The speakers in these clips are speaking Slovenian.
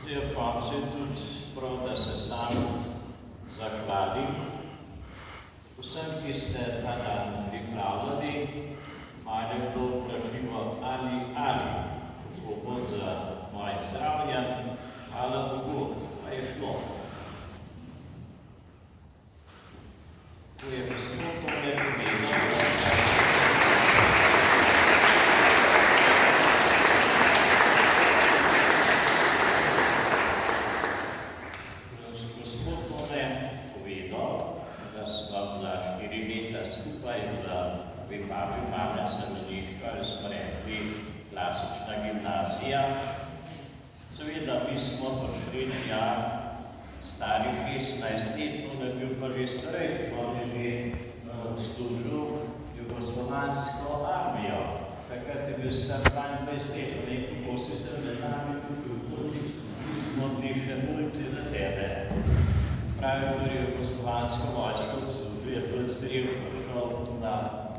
Zdaj ob koncu je tudi prav, da se sam zahvalim vsem, ki ste ta dan pripravljali, malo je bilo vprašljivo ali, kako bo za moje zdravje, hvala Bogu, pa je šlo. Ko je Gospod tole povedal, da sva bila 4 leta skupaj v Vipavi mame semenišča, ali smo rekli klasična gimnazija. Seveda, mi smo prišli tja stari 16 let, to je bil prvi strejk, on je že odslužil jugoslovansko armijo. Takrat je bil star 22 let, nekaj kosi se med nami tudi, mi smo bili še mulci za tebe. Pravi, tudi jugoslovansko vojsko odslužil, je bil zrel, prišel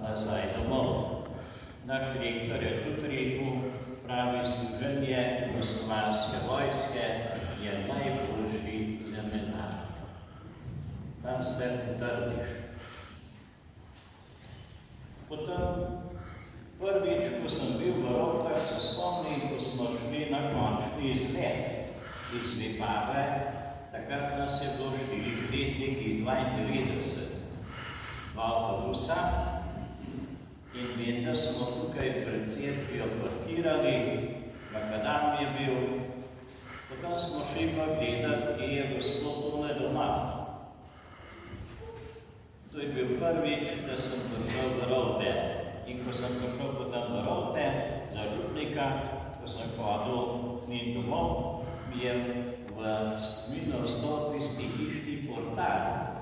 nazaj domov. Naš rektor je tudi rekel, pravi, služenje jugoslovanske vojske je najboljši denar. Tam se utrdiš. Potem prvič, ko sem bil v Rovtah, se spomnim, ko smo šli na končni izlet iz Vipave, takrat nas je bilo 4 letniki 92 v avtobusa in vem, da smo tukaj pred cerkvijo parkirali, makadam je bil, potem smo šli pa gledati, kje je Gospod tole doma. To je bil prvič, da sem prišel v Rovte. In ko sem prišel potem v Rovte za župnika, ko sem hodil njim domov, mi je v spominu vstal tisti hišni portal.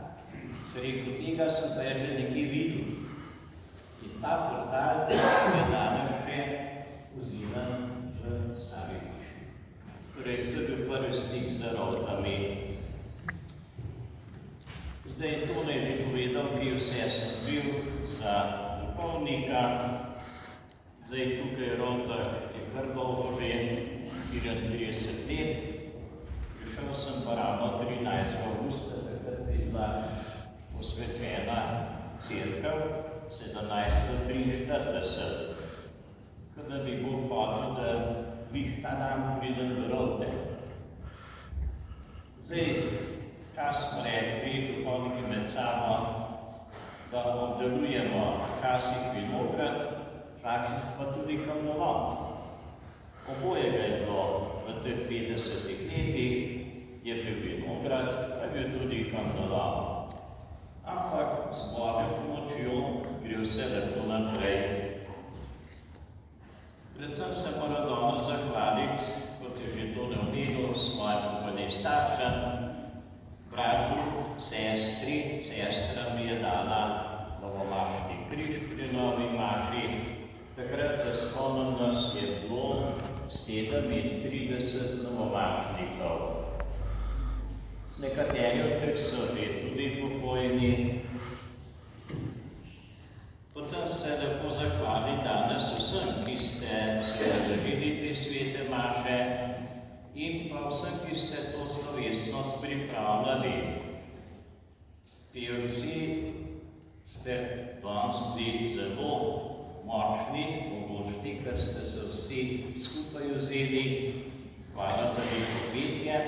Se rekel, tega sem pa že nekje videl. In ta portal je danes še vziran v stari hiši. Torej, to je bil prvi stik z Rovtami. Zdaj, to ne že povedal, ki vse sem bil za duhovnika. Zdaj, tukaj v Rovtah je kar dolgo že, 34 let. Prišel sem pa ravno 13. avgusta, takrat je bila posvečena cerkev, 1743. Kada bi Bog hotel, da bih ta dan pridem v Rovte. Zdaj, čas smo rekli, duhovniki med sabo, da obdelujemo včasih vinograd, včasih pa tudi kamnolom. Obojega je bilo v teh 50 letih, je bil vinograd, pa je bil tudi kamnolom. Ampak z Božjo pomočjo gre vse lepo naprej. Predvsem se moram danes zahvaliti, kot je že to omenil, svojim pokojnim staršem, bratu, sestri. Sestra mi je dala novomašni križ pri novi maši. Takrat se spomnim, nas je bilo 37 novomašnikov. Nekateri od teh so že tudi pokojni. Potem se lepo zahvalim danes vsem, ki ste se udeležili te svete maše in pa vsem, ki ste to slovesnost pripravljali. Pevci ste danes bili zelo močni, mogočni, ker ste se vsi skupaj vzeli. Hvala za lepo petje,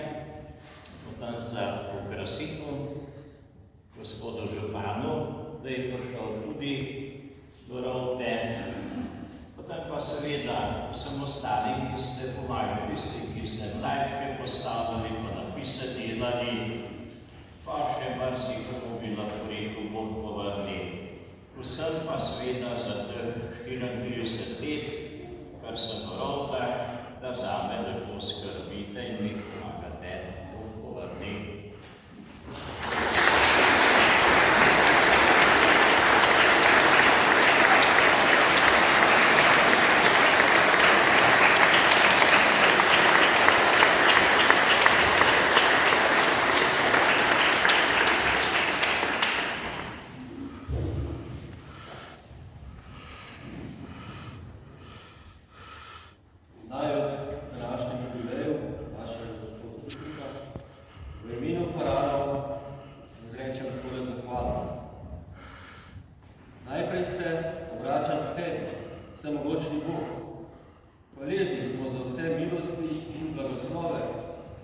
potem za okrasitev gospodu županu, da je prišel tudi do Rovte. Potem pa seveda vsem ostalim, ki ste pomagali, tisti, ki ste mlajčke postavili, pa napise delali, pa še marsikomu bi lahko rekel, Bog povrni. Vsem pa seveda za teh 34 let, kar sem v Rovtah, da zame lepo skrbite in mi pomagate, Bog povrni.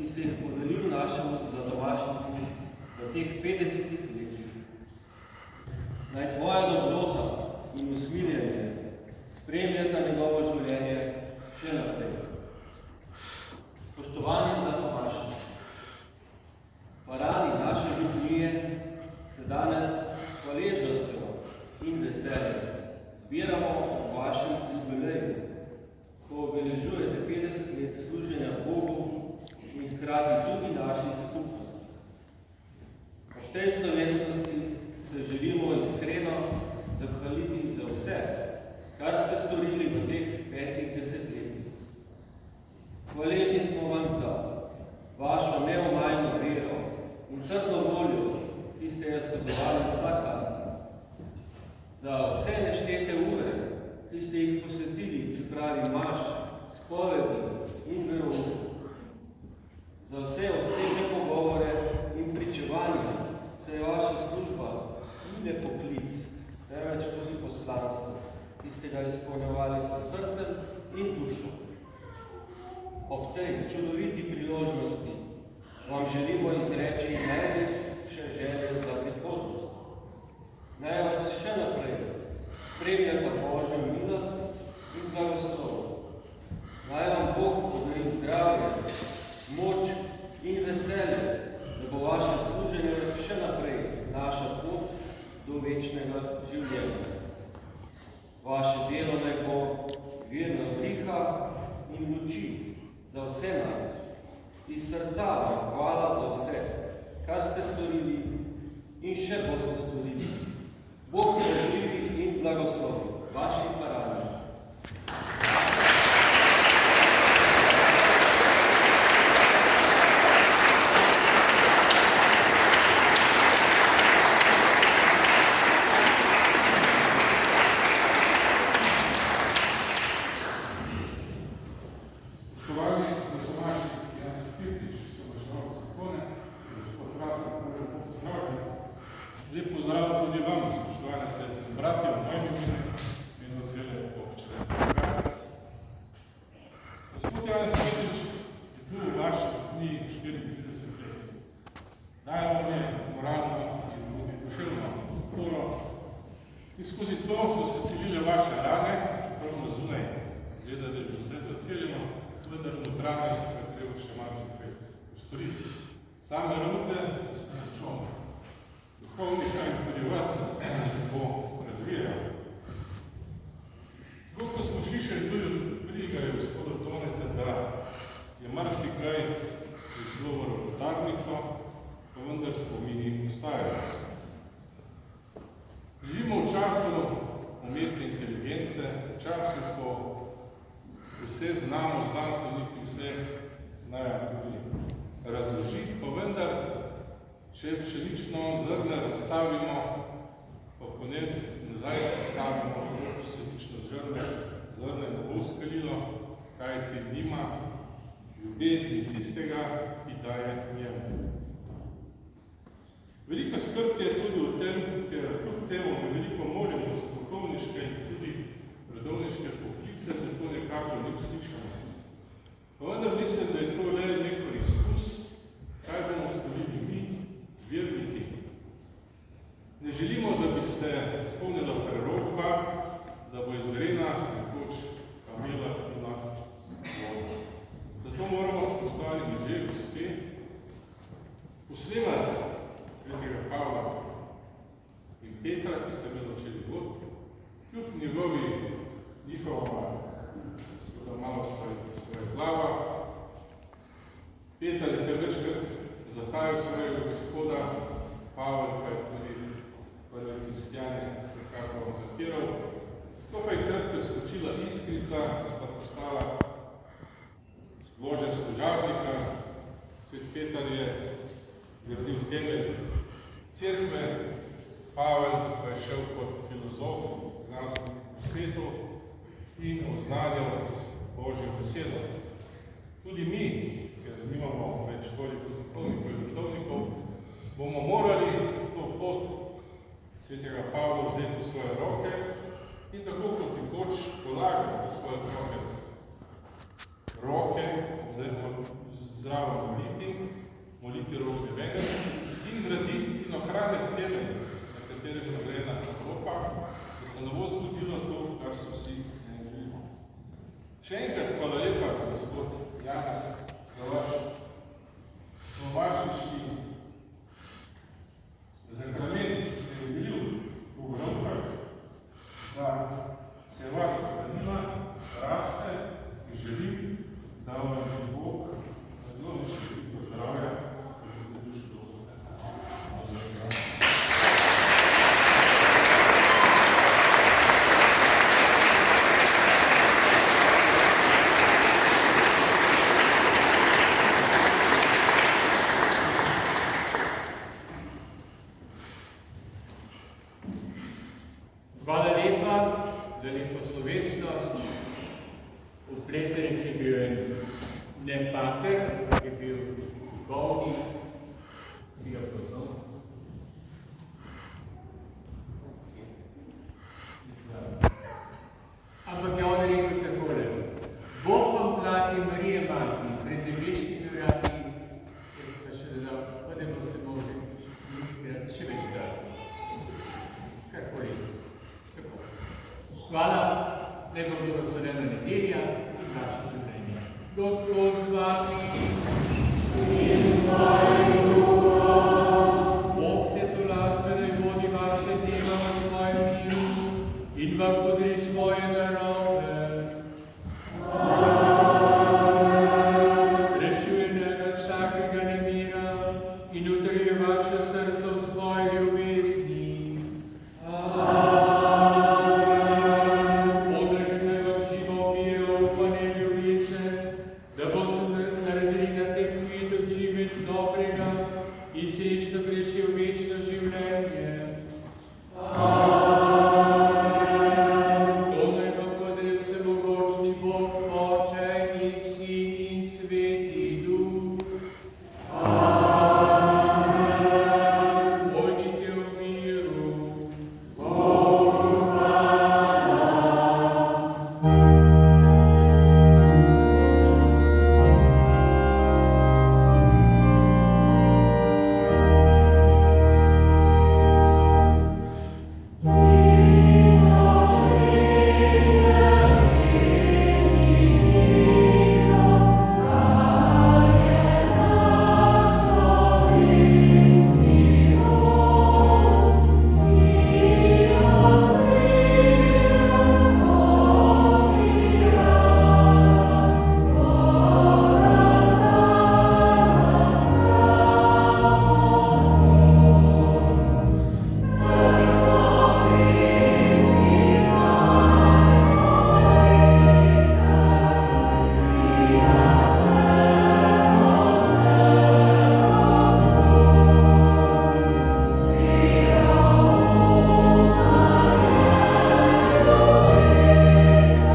ki se jih podelil našemu zladomašniku v teh 50 letih. Naj tvoja dobrota in usmiljenje spremljata njegovo življenje še naprej. Spoštovani zladomašnik, paradi naše župnije se danes s hvaležnostjo in veseljem zbiramo v vašem jubileju, ko obeležujete 50 let služenja Bogu in hkrati tudi naši skupnosti. Ob tej slovesnosti se želimo iskreno zahvaliti za vse, kar ste storili v teh 5 desetletjih. Hvaležni smo vam za vašo neomajno vero in trdno voljo, ki ste jo skazovali vsak dan, za vse neštete ure, ki ste jih posvetili pripravi maš, spovedi in verouku, za vse osebne pogovore in pričevanja, saj je vaša služba ni le poklic, temveč tudi poslanstvo, ki ste ga izpolnjevali s srcem in dušo. Ob tej čudoviti priložnosti vam želimo izreči najlepše želje za prihodnost. Naj vas še naprej spremljata Božja milost in blagoslov. Naj vam Bog podari zdravje, moč in veselje, da bo vaše služenje še naprej naša pot do večnega življenja. Vaše delo naj bo vir navdiha in luči za vse nas. Iz srca vam hvala za vse, kar ste storili in še boste storili. Bog je živih in blagoslovi vaši paradi. Lep pozdrav tudi vam, spoštovane sestre in bratje, v mojem imenu in v cele občine Gradec. Gospod Janez Petrič je bil v vaši župniji 34 let. Dajal vam je moralno in tudi duševno podporo in skozi to so se celile vaše rane, čeprav na zunaj izgleda, da je že vse zaceljeno, vendar notranjost je treba še marsikaj postoriti. Same route so s pomočjo duhovnika in tudi vas bo razvijal. Tako smo slišali tudi brigajo gospoda Toneta, da je marsikaj prišlo v ropotarnico, pa vendar spomini ostajajo. Živimo v času umetne inteligence, v času, ko vse znamo, znanstveniki vse znajo tudi razložiti, pa vendar če pšenično zrne razstavimo, pa po njej nazaj sestavimo pšenično zrne ne bo skalilo, kajti nima ljubezni tistega, ki daje njemu. Velika skrb je tudi v tem, ker kljub temu veliko molimo za duhovniške in tudi redovniške poklice, tako nekako ni uslišamo. Pa vendar mislim, da je to le nek preizkus, kaj bomo storili mi, verniki. Ne želimo, da bi se izpolnila prerokba, da bo iz rena nekoč kamela pila voda. Zato moramo, spoštovani možje, gospe, posnemati svetega Pavla in Petra, ki ste ga začeli voditi, kljub njihova malo svoje glava. Petar je kar večkrat zatajal svojega gospoda, Pavel pa je tudi prve kristjane nekako zatiral. To pa je krat preskočila iskrica, ki sta postala Božja služabnika. Svet Petar je zgradil temelj cerkve, Pavel pa je šel kot filozof v svetu in oznanjal Božjo besedo. Tudi mi, ker nimamo več toliko duhovnikov in redovnikov, bomo morali to pot svetega Pavla vzeti v svoje roke in tako kot nekoč polagati svoje roke, oziroma zraven moliti rožni venec in graditi in ohraniti teden, na katerem je grejena Evropa, da se ne bo zgodilo to, kar so vsi ne želimo. Še enkrat hvala lepa, gospod Janez, za vaš novašiški zakrament, ki ste bili v Evropah, da se vas zanima, raste in želim, da vam je Bog zelo še zdravja, da ste duši dobro. Hvala lepa za lepo slovesnost. V Pleterih je bil ne pater, ampak je bil duhovnik, si ga poznal. Ampak je on rekel takole: Bog vam plati, Marija mati, brez nebeški mirati, jaz pa še dodal, pa ne boste mogli še več dati. Kakoli. Hvala, naj bo blagoslovljena nedelja in vaše življenje. Gospod z vami.